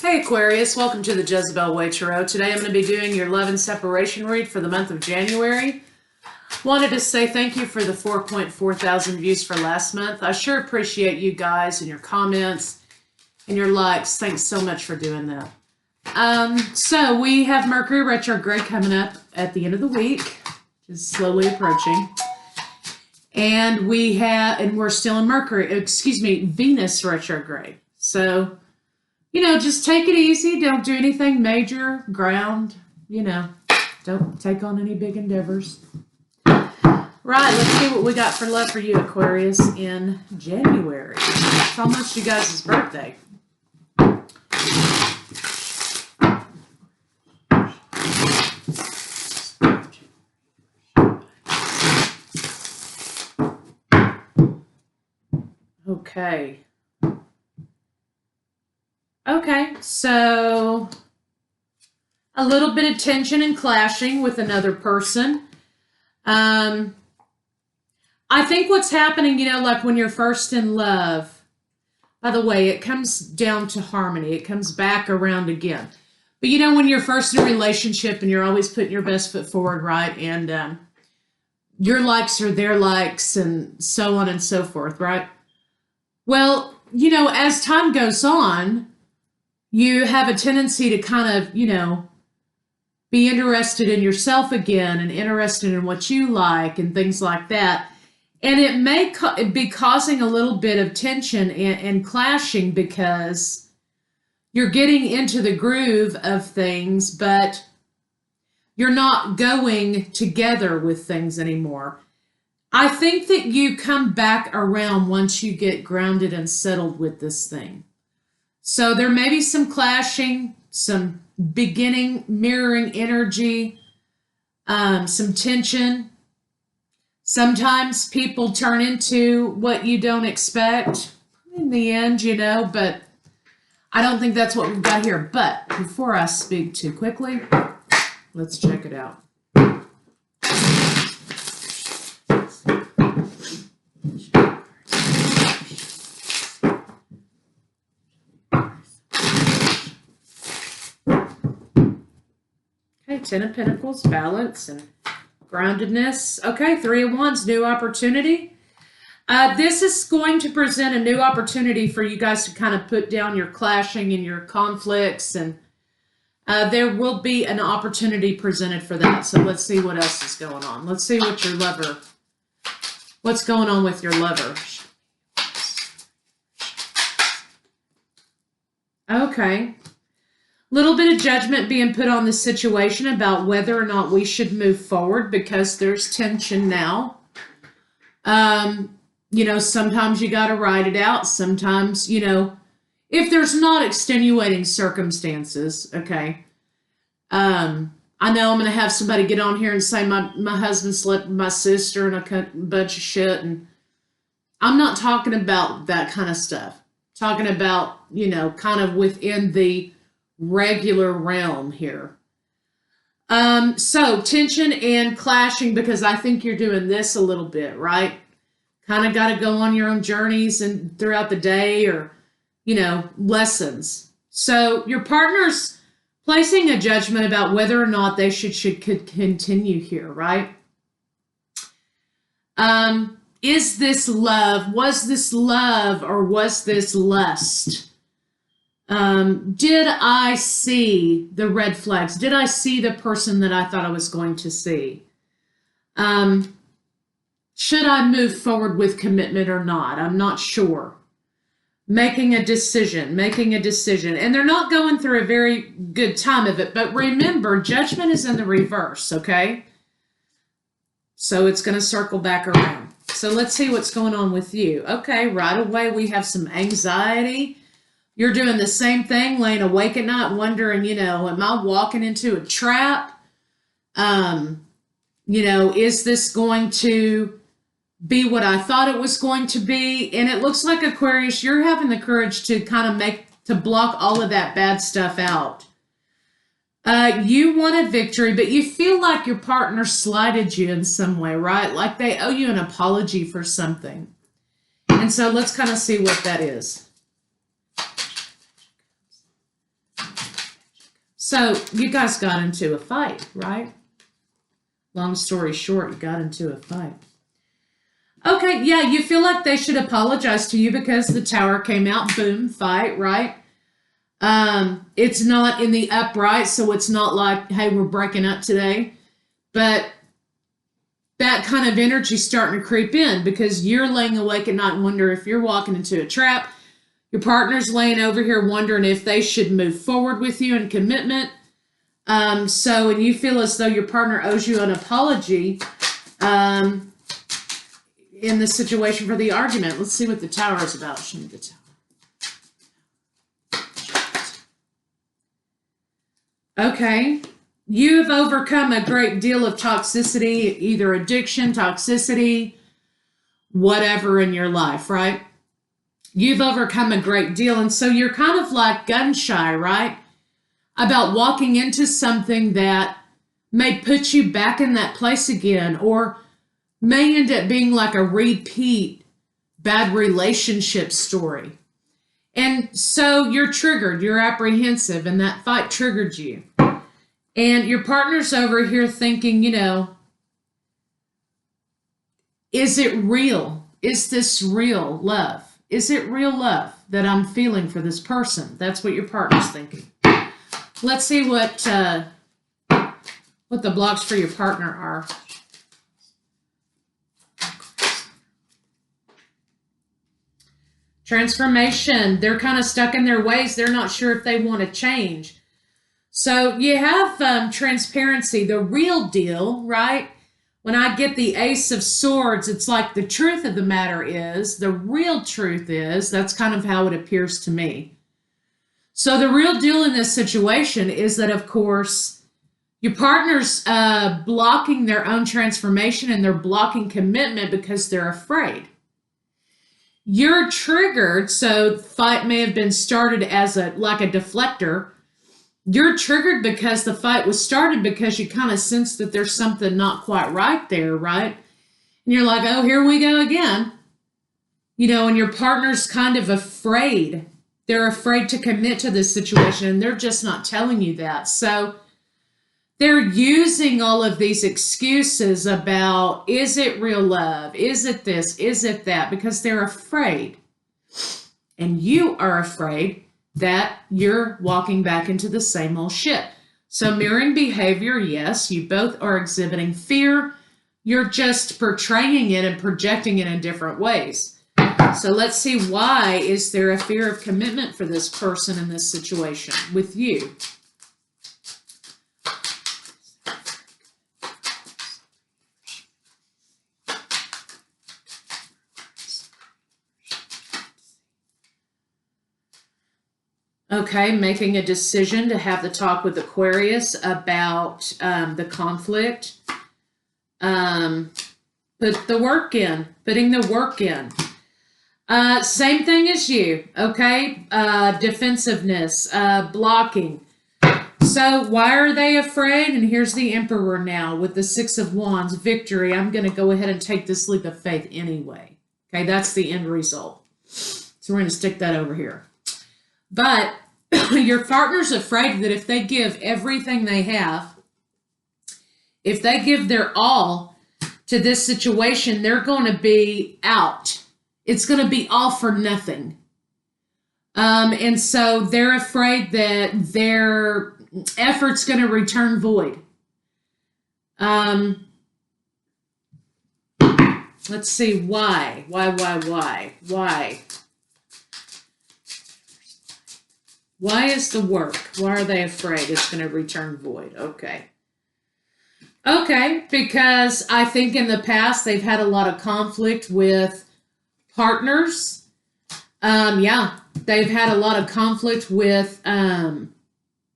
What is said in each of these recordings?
Hey Aquarius, welcome to the Jezebel Way Tarot. Today I'm going to be doing your love and separation read for the month of January. Wanted to say thank you for the 4.4 thousand views for last month. I sure appreciate you guys and your comments and your likes. Thanks so much for doing that. So we have Mercury retrograde coming up at the end of the week, just slowly approaching. And we're still in Venus retrograde. So, just take it easy. Don't do anything major, ground, don't take on any big endeavors. Right, let's see what we got for love for you, Aquarius, in January. It's almost you guys' birthday. Okay, so a little bit of tension and clashing with another person. I think what's happening, like when you're first in love, by the way, it comes down to harmony. It comes back around again. But when you're first in a relationship and you're always putting your best foot forward, right? And your likes are their likes and so on and so forth, right? Well, as time goes on, you have a tendency to kind of, be interested in yourself again and interested in what you like and things like that. And it may be causing a little bit of tension and clashing because you're getting into the groove of things, but you're not going together with things anymore. I think that you come back around once you get grounded and settled with this thing. So there may be some clashing, some beginning mirroring energy, some tension. Sometimes people turn into what you don't expect in the end, but I don't think that's what we've got here. But before I speak too quickly, let's check it out. Okay, Ten of Pentacles, balance and groundedness. Okay, Three of Wands, new opportunity. This is going to present a new opportunity for you guys to kind of put down your clashing and your conflicts, and there will be an opportunity presented for that. So let's see what else is going on. Let's see what's going on with your lover. Okay. Little bit of judgment being put on the situation about whether or not we should move forward because there's tension now. Sometimes you got to ride it out. Sometimes, if there's not extenuating circumstances, okay. I know I'm going to have somebody get on here and say my husband slept with my sister and a bunch of shit. And I'm not talking about that kind of stuff. I'm talking about, kind of within the regular realm here. So tension and clashing because I think you're doing this a little bit, right? Kind of got to go on your own journeys and throughout the day or, lessons. So your partner's placing a judgment about whether or not they could continue here, right? Is this love? Was this love or was this lust? Did I see the red flags? Did I see the person that I thought I was going to see? Should I move forward with commitment or not? I'm not sure. Making a decision. And they're not going through a very good time of it. But remember, judgment is in the reverse, okay? So it's going to circle back around. So let's see what's going on with you. Okay, right away we have some anxiety. You're doing the same thing, laying awake at night, wondering, am I walking into a trap? Is this going to be what I thought it was going to be? And it looks like, Aquarius, you're having the courage to kind of block all of that bad stuff out. You want a victory, but you feel like your partner slighted you in some way, right? Like they owe you an apology for something. And so let's kind of see what that is. So you guys got into a fight, right? Long story short, you got into a fight. Okay, yeah, you feel like they should apologize to you because the Tower came out, boom, fight, right? It's not in the upright, so it's not like, hey, we're breaking up today. But that kind of energy starting to creep in because you're laying awake at night and wonder if you're walking into a trap. Your partner's laying over here wondering if they should move forward with you in commitment. And you feel as though your partner owes you an apology in the situation for the argument. Let's see what the Tower is about. Show me the Tower. Okay. You've overcome a great deal of toxicity, either addiction, toxicity, whatever in your life, right? You've overcome a great deal. And so you're kind of like gun shy, right? About walking into something that may put you back in that place again, or may end up being like a repeat bad relationship story. And so you're triggered, you're apprehensive, and that fight triggered you. And your partner's over here thinking, is it real? Is this real love? Is it real love that I'm feeling for this person? That's what your partner's thinking. Let's see what the blocks for your partner are. Transformation. They're kind of stuck in their ways. They're not sure if they want to change. So you have transparency, the real deal, right? When I get the Ace of Swords, it's like the truth of the matter is, the real truth is, that's kind of how it appears to me. So the real deal in this situation is that, of course, your partner's blocking their own transformation and they're blocking commitment because they're afraid. You're triggered, so the fight may have been started as like a deflector. You're triggered because the fight was started because you kind of sense that there's something not quite right there, right? And you're like, oh, here we go again. And your partner's kind of afraid. They're afraid to commit to this situation, and they're just not telling you that. So they're using all of these excuses about, is it real love? Is it this? Is it that? Because they're afraid. And you are afraid that you're walking back into the same old shit. So mirroring behavior, yes, you both are exhibiting fear. You're just portraying it and projecting it in different ways. So let's see, why is there a fear of commitment for this person in this situation with you? Okay, making a decision to have the talk with Aquarius about the conflict. Put the work in, putting the work in. Same thing as you, okay? Defensiveness, blocking. So why are they afraid? And here's the Emperor now with the Six of Wands, victory. I'm going to go ahead and take this leap of faith anyway. Okay, that's the end result. So we're going to stick that over here. But your partner's afraid that if they give everything they have, if they give their all to this situation, they're going to be out. It's going to be all for nothing. And so they're afraid that their effort's going to return void. Let's see, why? Why? Why is the work? Why are they afraid it's going to return void? Okay, because I think in the past they've had a lot of conflict with partners. They've had a lot of conflict with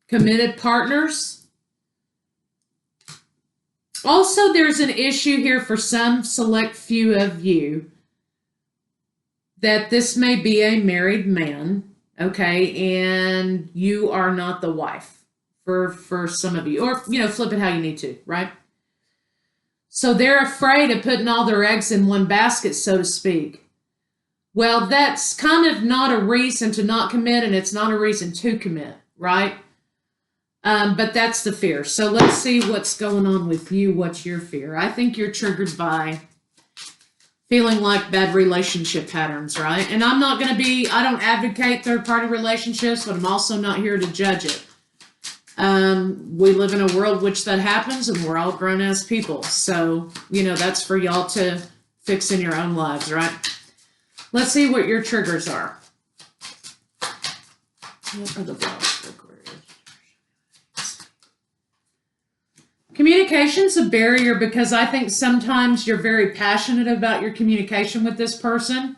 committed partners. Also, there's an issue here for some select few of you that this may be a married man. Okay, and you are not the wife for some of you, or, flip it how you need to, right? So they're afraid of putting all their eggs in one basket, so to speak. Well, that's kind of not a reason to not commit, and it's not a reason to commit, right? But that's the fear. So let's see what's going on with you. What's your fear? I think you're triggered by feeling like bad relationship patterns, right? And I'm not going to I don't advocate third-party relationships, but I'm also not here to judge it. We live in a world which that happens, and we're all grown-ass people. So, that's for y'all to fix in your own lives, right? Let's see what your triggers are. What are the blocks for Aquarius? Communication's a barrier because I think sometimes you're very passionate about your communication with this person.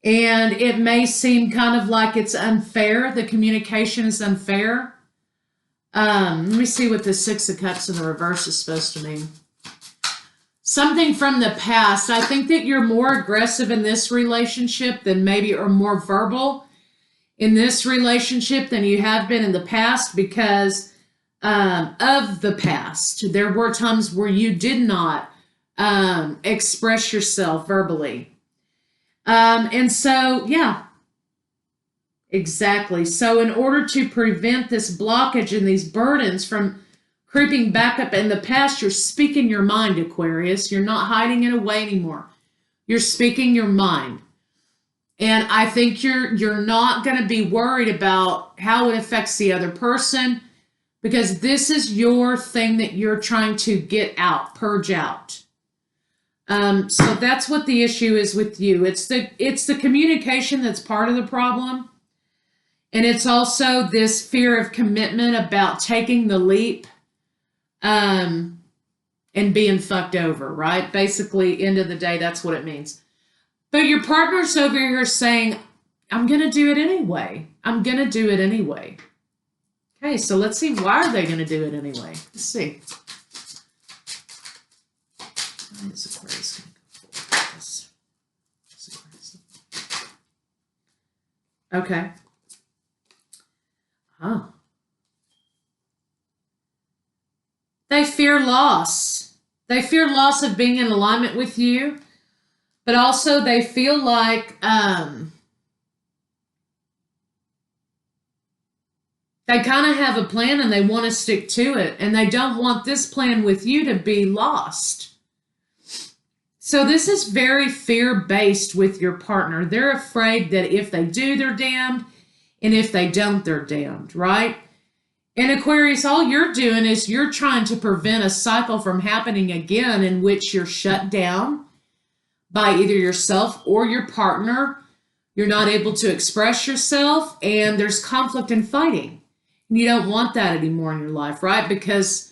And it may seem kind of like it's unfair. The communication is unfair. Let me see what the Six of Cups in the reverse is supposed to mean. Something from the past. I think that you're more aggressive in this relationship than maybe, or more verbal in this relationship than you have been in the past because of the past. There were times where you did not express yourself verbally. And so, yeah, exactly. So in order to prevent this blockage and these burdens from creeping back up in the past, you're speaking your mind, Aquarius. You're not hiding it away anymore. You're speaking your mind. And I think you're not going to be worried about how it affects the other person because this is your thing that you're trying to get out, purge out. So that's what the issue is with you. It's the communication that's part of the problem. And it's also this fear of commitment about taking the leap and being fucked over, right? Basically, end of the day, that's what it means. But your partner's over here saying, I'm going to do it anyway. I'm going to do it anyway. Okay, so let's see. Why are they going to do it anyway? Let's see. Why is Aquarius going to go forward with this? Okay. Oh. They fear loss. They fear loss of being in alignment with you. But also they feel like they kind of have a plan and they want to stick to it. And they don't want this plan with you to be lost. So this is very fear-based with your partner. They're afraid that if they do, they're damned. And if they don't, they're damned, right? And Aquarius, all you're doing is you're trying to prevent a cycle from happening again in which you're shut down by either yourself or your partner. You're not able to express yourself and there's conflict and fighting. And you don't want that anymore in your life, right? Because,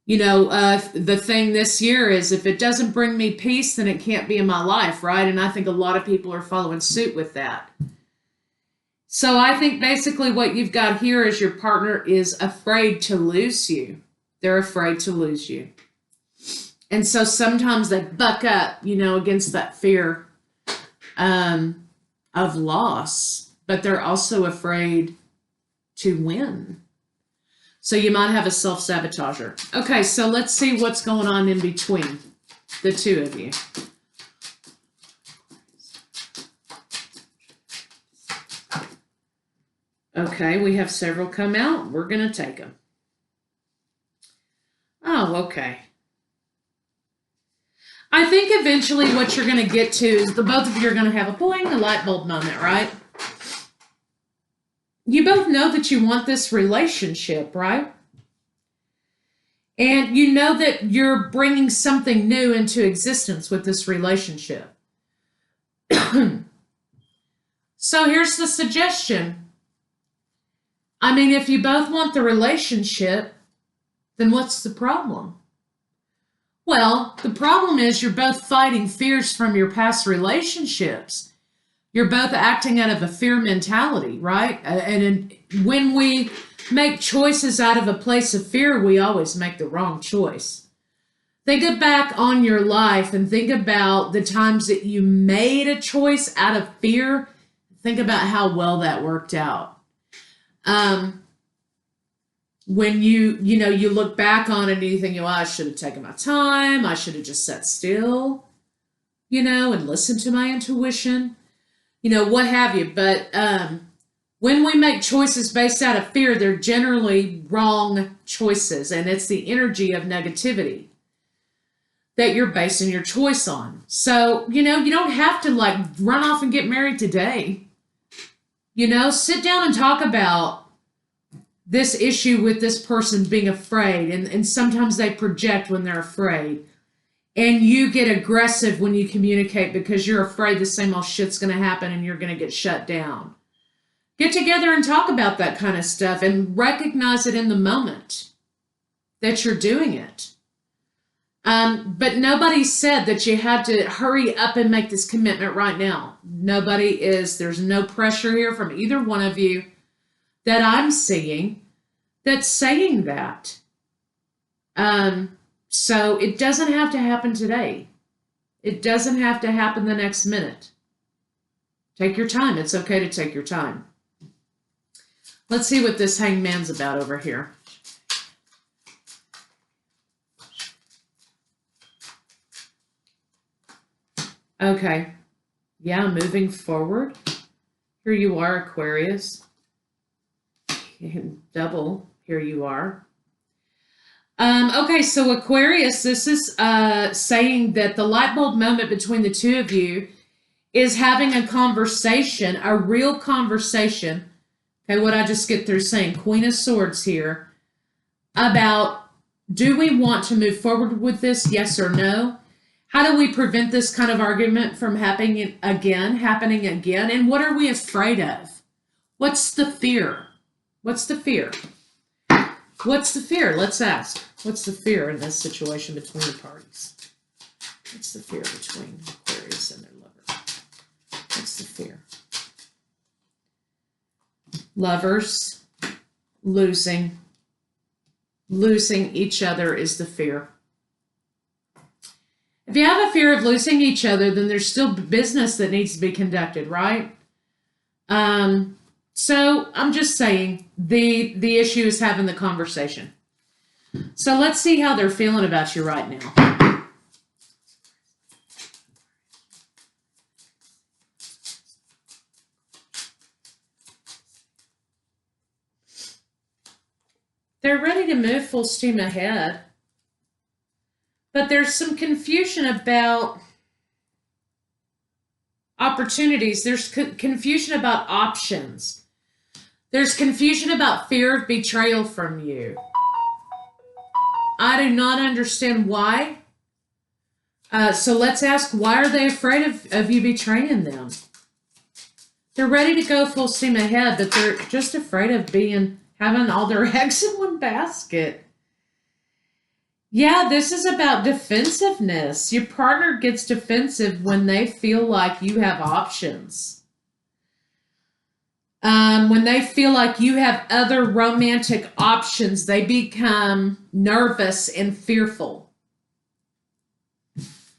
the thing this year is if it doesn't bring me peace, then it can't be in my life, right? And I think a lot of people are following suit with that. So I think basically what you've got here is your partner is afraid to lose you. They're afraid to lose you. And so sometimes they buck up, against that fear of loss, but they're also afraid to win. So you might have a self-sabotager. Okay, so let's see what's going on in between the two of you. Okay, we have several come out. We're going to take them. Oh, okay. I think eventually what you're going to get to is the both of you are going to have a boing, a light bulb moment, right? You both know that you want this relationship, right? And you know that you're bringing something new into existence with this relationship. So here's the suggestion. I mean, if you both want the relationship, then what's the problem? Well, the problem is you're both fighting fears from your past relationships. You're both acting out of a fear mentality, right? And when we make choices out of a place of fear, we always make the wrong choice. Think back on your life and think about the times that you made a choice out of fear. Think about how well that worked out. When you look back on it and you think, I should have taken my time. I should have just sat still, and listened to my intuition, what have you. But When we make choices based out of fear, they're generally wrong choices, and it's the energy of negativity that you're basing your choice on. So, you don't have to like run off and get married today. Sit down and talk about this issue with this person being afraid, and sometimes they project when they're afraid. And you get aggressive when you communicate because you're afraid the same old shit's going to happen and you're going to get shut down. Get together and talk about that kind of stuff and recognize it in the moment that you're doing it. But nobody said that you had to hurry up and make this commitment right now. There's no pressure here from either one of you that I'm seeing that's saying that. So it doesn't have to happen today. It doesn't have to happen the next minute. Take your time. It's okay to take your time. Let's see what this hangman's about over here. Okay. Yeah, moving forward. Here you are, Aquarius. Double. Here you are. Okay, so Aquarius, this is saying that the light bulb moment between the two of you is having a conversation, a real conversation. Okay, what I just get through saying, Queen of Swords here, about do we want to move forward with this, yes or no? How do we prevent this kind of argument from happening again? And what are we afraid of? What's the fear? What's the fear? What's the fear? Let's ask. What's the fear in this situation between the parties? What's the fear between Aquarius and their lover? What's the fear? Lovers, losing each other is the fear. If you have a fear of losing each other, then there's still business that needs to be conducted, right? So I'm just saying the issue is having the conversation. So let's see how they're feeling about you right now. They're ready to move full steam ahead. But there's some confusion about opportunities. There's confusion about options. There's confusion about fear of betrayal from you. I do not understand why. So let's ask, why are they afraid of you betraying them? They're ready to go full steam ahead, but they're just afraid of having all their eggs in one basket. Yeah, this is about defensiveness. Your partner gets defensive when they feel like you have options. When they feel like you have other romantic options, they become nervous and fearful.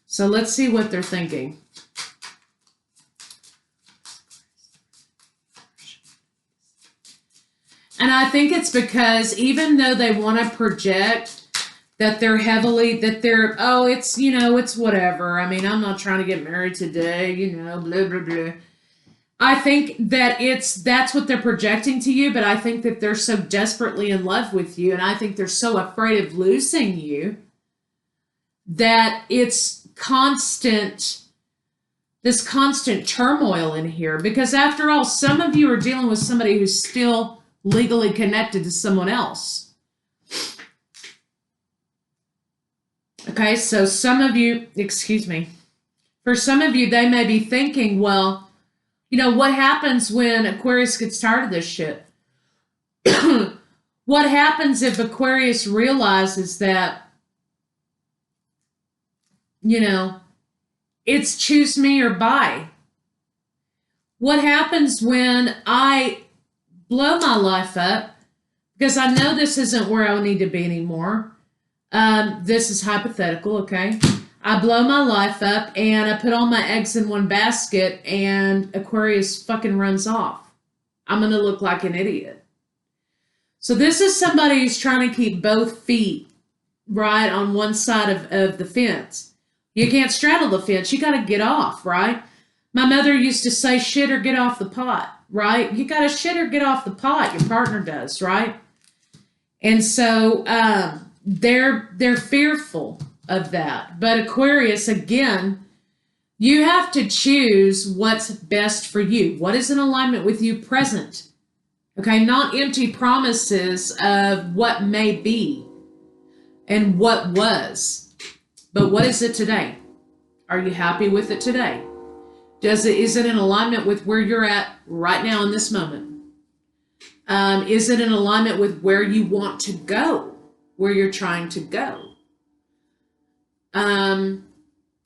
So let's see what they're thinking. And I think it's because even though they want to project that it's whatever. I mean, I'm not trying to get married today, blah, blah, blah. I think that that's what they're projecting to you, but I think that they're so desperately in love with you, and I think they're so afraid of losing you that it's this constant turmoil in here. Because after all, some of you are dealing with somebody who's still legally connected to someone else. Okay, so some of you, for some of you, they may be thinking, well, what happens when Aquarius gets tired of this shit? What happens if Aquarius realizes that, it's choose me or buy? What happens when I blow my life up because I know this isn't where I need to be anymore? This is hypothetical, okay? I blow my life up and I put all my eggs in one basket and Aquarius fucking runs off. I'm going to look like an idiot. So this is somebody who's trying to keep both feet right on one side of the fence. You can't straddle the fence. You got to get off, right? My mother used to say, shit or get off the pot, right? You got to shit or get off the pot. Your partner does, right? And so they're fearful of that. But Aquarius, again, you have to choose what's best for you. What is in alignment with you present? Okay, not empty promises of what may be and what was, but what is it today? Are you happy with it today? Is it in alignment with where you're at right now in this moment? Is it in alignment with where you want to go, where you're trying to go?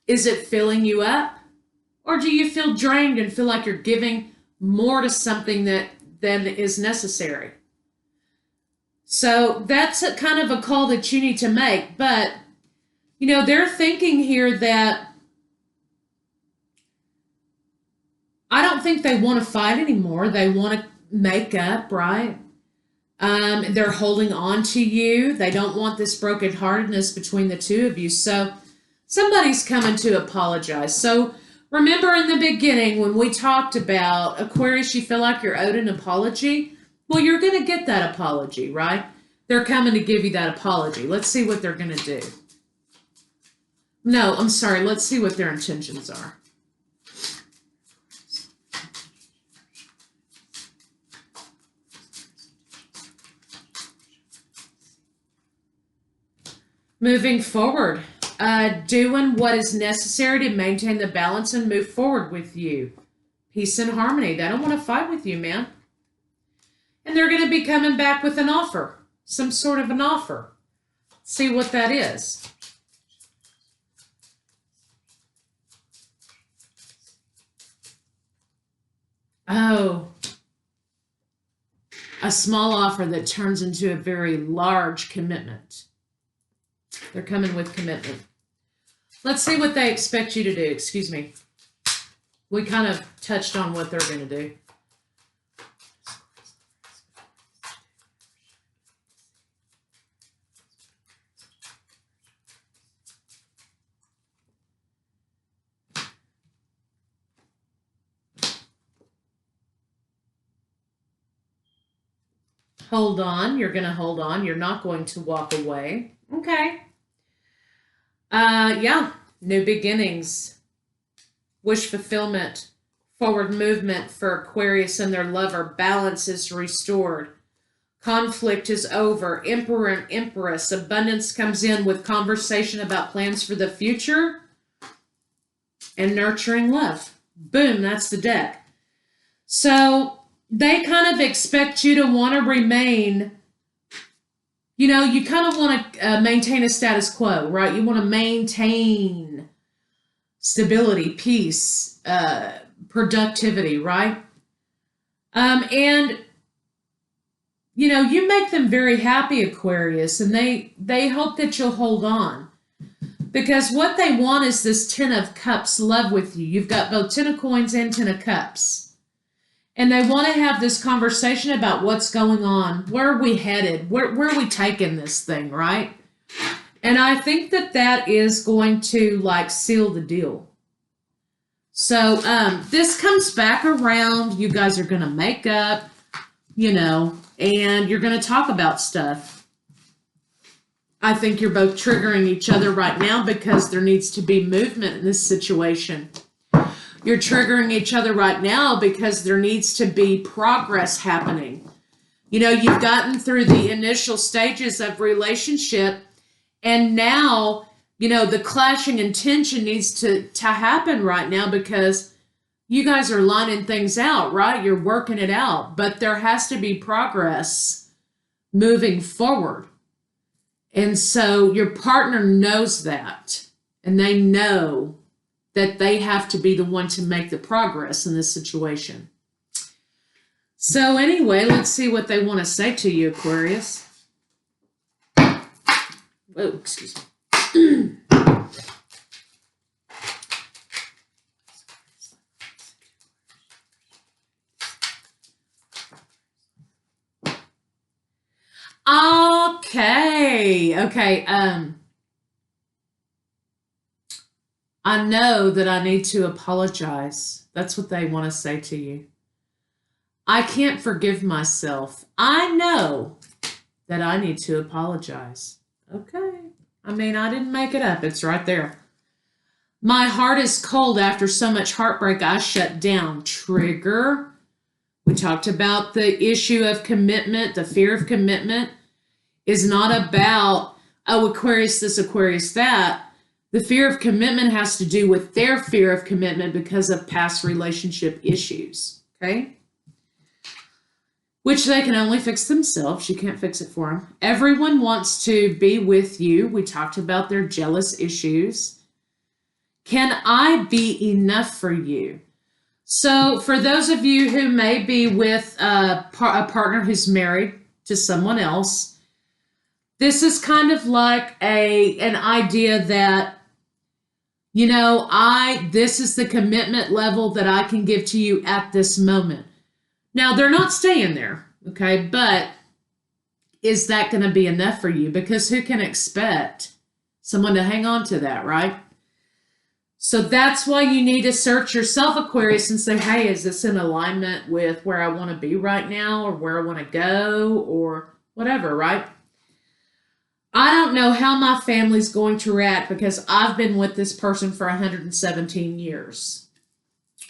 Is it filling you up? Or do you feel drained and feel like you're giving more to something than is necessary? So that's kind of a call that you need to make. But, they're thinking here that I don't think they want to fight anymore. They want to make up, right? They're holding on to you. They don't want this brokenheartedness between the two of you. So somebody's coming to apologize. So remember in the beginning when we talked about Aquarius, you feel like you're owed an apology? Well, you're going to get that apology, right? They're coming to give you that apology. Let's see what they're going to do. No, I'm sorry. Let's see what their intentions are. Moving forward, doing what is necessary to maintain the balance and move forward with you. Peace and harmony. They don't want to fight with you, man. And they're going to be coming back with an offer, some sort of an offer. See what that is. Oh, a small offer that turns into a very large commitment. They're coming with commitment. Let's see what they expect you to do. Excuse me. We kind of touched on what they're going to do. Hold on. You're going to hold on. You're not going to walk away. Okay. Yeah. New beginnings. Wish fulfillment. Forward movement for Aquarius and their lover. Balance is restored. Conflict is over. Emperor and Empress. Abundance comes in with conversation about plans for the future. And nurturing love. Boom. That's the deck. So they kind of expect you to want to remain, you kind of want to maintain a status quo, right? You want to maintain stability, peace, productivity, right? And, you make them very happy, Aquarius, and they hope that you'll hold on. Because what they want is this Ten of Cups love with you. You've got both Ten of Coins and Ten of Cups. And they want to have this conversation about what's going on. Where are we headed? Where are we taking this thing, right? And I think that is going to, seal the deal. So this comes back around. You guys are going to make up, and you're going to talk about stuff. I think you're both triggering each other right now because there needs to be movement in this situation. You're triggering each other right now because there needs to be progress happening. You've gotten through the initial stages of relationship, and now, the clashing and tension needs to happen right now because you guys are lining things out, right? You're working it out, but there has to be progress moving forward. And so your partner knows that, and they know that they have to be the one to make the progress in this situation. So anyway, let's see what they want to say to you, Aquarius. Oh, excuse me. Okay. I know that I need to apologize. That's what they want to say to you. I can't forgive myself. I know that I need to apologize. Okay. I mean, I didn't make it up. It's right there. My heart is cold after so much heartbreak. I shut down. Trigger. We talked about the issue of commitment. The fear of commitment is not about, oh, Aquarius this, Aquarius that. The fear of commitment has to do with their fear of commitment because of past relationship issues. Okay? Which they can only fix themselves. You can't fix it for them. Everyone wants to be with you. We talked about their jealous issues. Can I be enough for you? So for those of you who may be with a partner who's married to someone else, this is kind of like an idea that, you know, this is the commitment level that I can give to you at this moment. Now, they're not staying there, okay? But is that going to be enough for you? Because who can expect someone to hang on to that, right? So that's why you need to search yourself, Aquarius, and say, hey, is this in alignment with where I want to be right now or where I want to go or whatever, right? I don't know how my family's going to react because I've been with this person for 117 years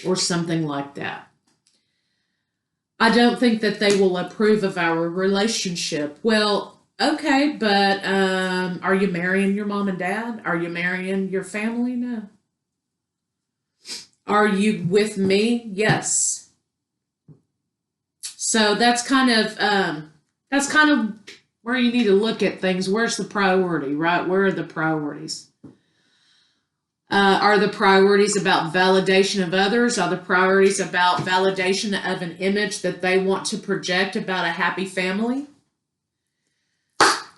or something like that. I don't think that they will approve of our relationship. Well, okay, but are you marrying your mom and dad? Are you marrying your family? No. Are you with me? Yes. So that's kind of where you need to look at things. Where's the priority, right? Where are the priorities? Are the priorities about validation of others? Are the priorities about validation of an image that they want to project about a happy family?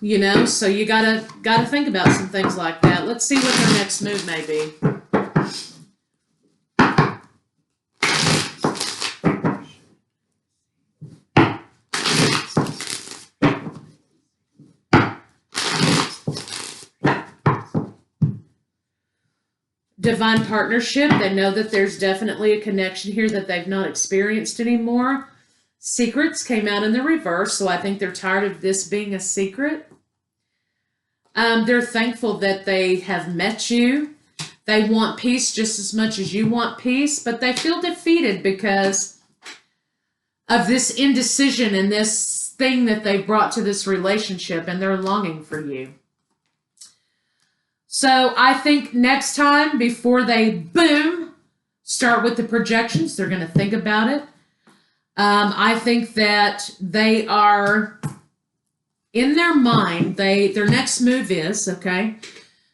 You know, so you gotta think about some things like that. Let's see what their next move may be. Divine partnership. They know that there's definitely a connection here that they've not experienced anymore. Secrets came out in the reverse, so I think they're tired of this being a secret. They're thankful that they have met you. They want peace just as much as you want peace, but they feel defeated because of this indecision and this thing that they brought to this relationship, and they're longing for you. So I think next time, before they, boom, start with the projections, they're going to think about it. I think that they are, in their mind, their next move is, okay,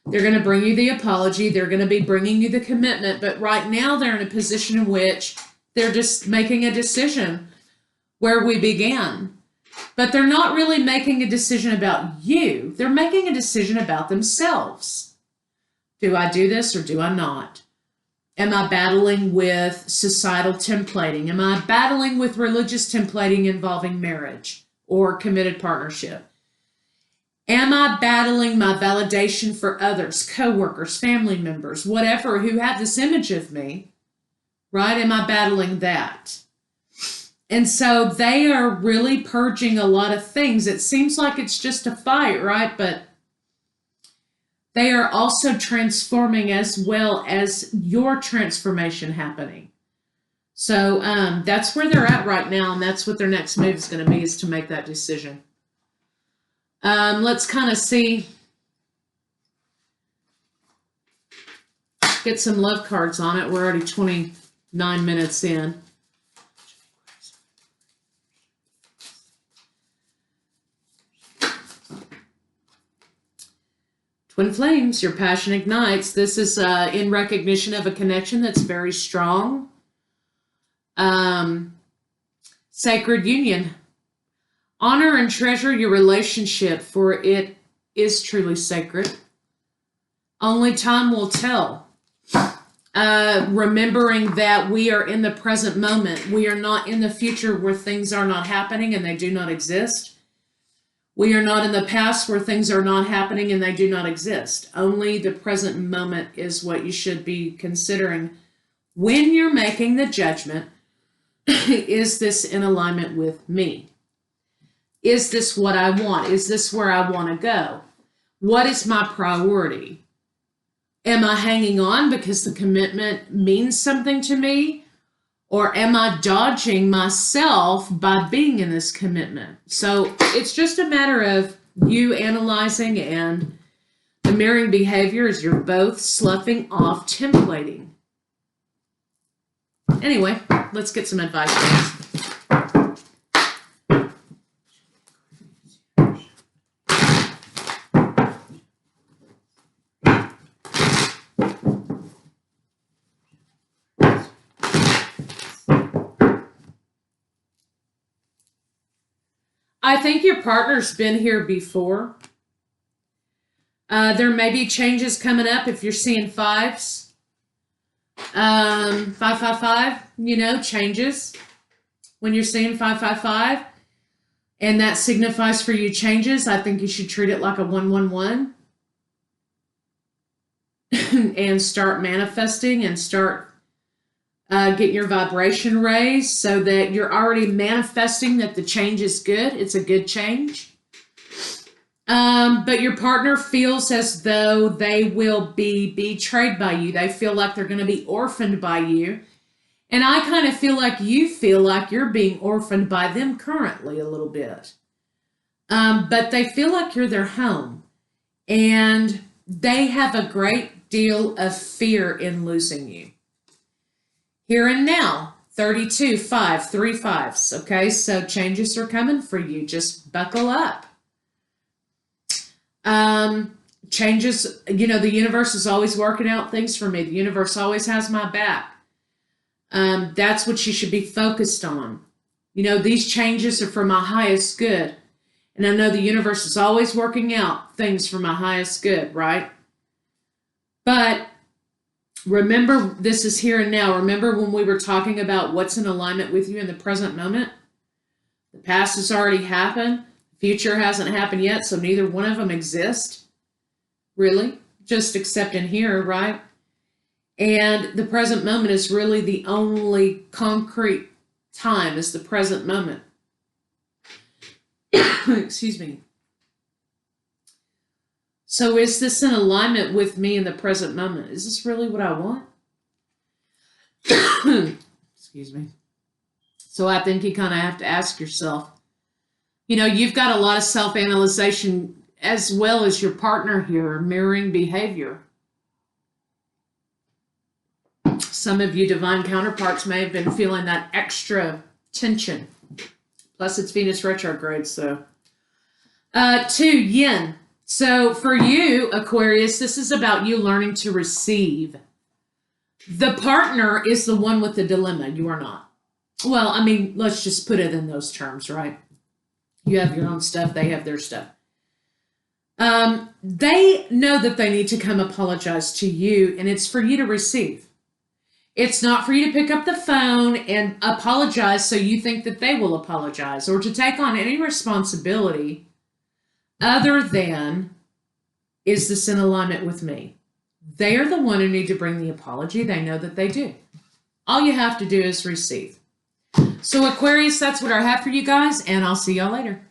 they're going to bring you the apology. They're going to be bringing you the commitment. But right now, they're in a position in which they're just making a decision where we began. But they're not really making a decision about you. They're making a decision about themselves. Do I do this or do I not? Am I battling with societal templating? Am I battling with religious templating involving marriage or committed partnership? Am I battling my validation for others, coworkers, family members, whatever, who have this image of me, right? Am I battling that? And so they are really purging a lot of things. It seems like it's just a fight, right? But they are also transforming as well as your transformation happening. So that's where they're at right now, and that's what their next move is going to be, is to make that decision. Let's kind of see, get some love cards on it. We're already 29 minutes in. Twin flames, your passion ignites. This is in recognition of a connection that's very strong. Sacred union. Honor and treasure your relationship, for it is truly sacred. Only time will tell. Remembering that we are in the present moment. We are not in the future where things are not happening and they do not exist. We are not in the past where things are not happening and they do not exist. Only the present moment is what you should be considering when you're making the judgment Is this in alignment with me? Is this what I want? Is this where I want to go? What is my priority? Am I hanging on because the commitment means something to me? Or am I dodging myself by being in this commitment? So it's just a matter of you analyzing, and the mirroring behavior is you're both sloughing off templating. Anyway, let's get some advice, guys. I think your partner's been here before. There may be changes coming up if you're seeing fives. 555, changes. When you're seeing 555, and that signifies for you changes, I think you should treat it like a 111 and start manifesting and start getting your vibration raised so that you're already manifesting that the change is good. It's a good change. But your partner feels as though they will be betrayed by you. They feel like they're going to be orphaned by you. And I kind of feel like you feel like you're being orphaned by them currently a little bit. But they feel like you're their home. And they have a great deal of fear in losing you. Here and now, 32, 5, 3 5s. Okay, so changes are coming for you. Just buckle up. Changes, the universe is always working out things for me. The universe always has my back. That's what you should be focused on. These changes are for my highest good. And I know the universe is always working out things for my highest good, right? But remember, this is here and now. Remember when we were talking about what's in alignment with you in the present moment? The past has already happened. The future hasn't happened yet, so neither one of them exist. Really? Just except in here, right? And the present moment is really the only concrete time is the present moment. Excuse me. So is this in alignment with me in the present moment? Is this really what I want? Excuse me. So I think you kind of have to ask yourself, you've got a lot of self-analyzation as well as your partner here, mirroring behavior. Some of you divine counterparts may have been feeling that extra tension. Plus it's Venus retrograde, so. 2, yin. So for you, Aquarius, this is about you learning to receive. The partner is the one with the dilemma. You are not. Well, let's just put it in those terms, right? You have your own stuff. They have their stuff. They know that they need to come apologize to you, and it's for you to receive. It's not for you to pick up the phone and apologize so you think that they will apologize or to take on any responsibility other than, is this in alignment with me? They are the one who need to bring the apology. They know that they do. All you have to do is receive. So Aquarius, that's what I have for you guys, and I'll see y'all later.